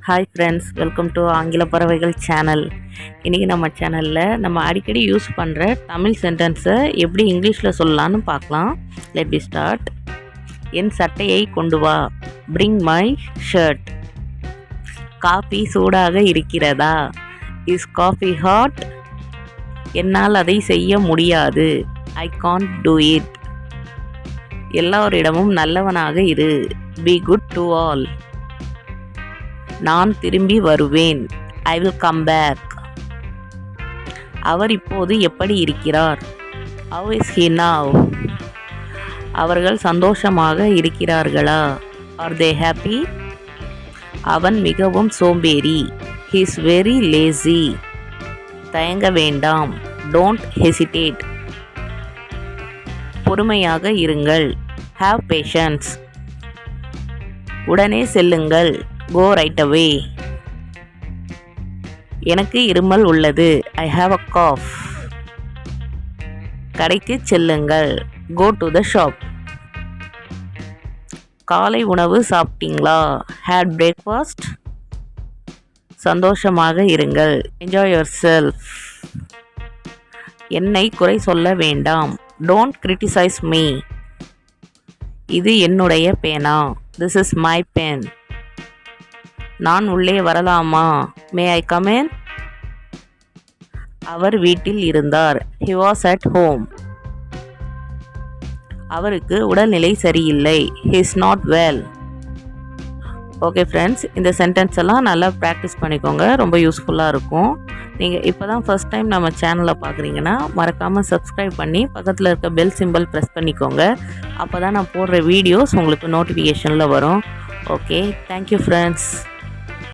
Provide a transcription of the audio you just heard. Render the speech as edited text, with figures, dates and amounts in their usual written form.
Hi friends, welcome to ஆங்கில பறவைகள் channel. இன்றைக்கி நம்ம சேனலில் நம்ம அடிக்கடி யூஸ் பண்ணுற தமிழ் சென்டென்ஸை எப்படி இங்கிலீஷில் சொல்லலான்னு பார்க்கலாம். Let B start. என் சட்டையை கொண்டு வா. Bring my shirt. காஃபி சூடாக இருக்கிறதா? Is coffee hot? என்னால் அதை செய்ய முடியாது. I can't do it. எல்லோரிடமும் நல்லவனாக இரு. Be good to all. நான் திரும்பி வருவேன். I will come back. அவர் இப்போது எப்படி இருக்கிறார்? How is he now? அவர்கள் சந்தோஷமாக இருக்கிறார்களா? Are they happy? அவன் மிகவும் சோம்பேறி. He is very lazy. தயங்க வேண்டாம். Don't hesitate. பொறுமையாக இருங்கள். Have patience. உடனே செல்லுங்கள். Go right away. எனக்கு இருமல் உள்ளது. I have a cough. கடைக்கு செல்லுங்கள். Go to the shop. காலை உணவு சாப்பிட்டீங்களா? Had breakfast. சந்தோஷமாக இருங்கள். Enjoy yourself. என்னை குறை சொல்ல வேண்டாம். Don't criticise me. இது என்னுடைய பேனா. This is my pen. நான் உள்ளே வரலாமா? மே ஐ கம் இன்? அவர் வீட்டில் இருந்தார். He was at home. அவருக்கு உடல்நிலை சரியில்லை. He is not well. Okay friends, இந்த சென்டென்ஸ் எல்லாம் நல்லா ப்ராக்டிஸ் பண்ணிக்கோங்க. ரொம்ப யூஸ்ஃபுல்லாக இருக்கும். நீங்கள் இப்போ தான் ஃபர்ஸ்ட் டைம் நம்ம சேனலை பார்க்குறீங்கன்னா மறக்காமல் சப்ஸ்கிரைப் பண்ணி பக்கத்தில் இருக்க பெல் சிம்பிள் ப்ரெஸ் பண்ணிக்கோங்க. அப்போ தான் நான் போடுற வீடியோஸ் உங்களுக்கு நோட்டிஃபிகேஷனில் வரும். Okay, thank you friends.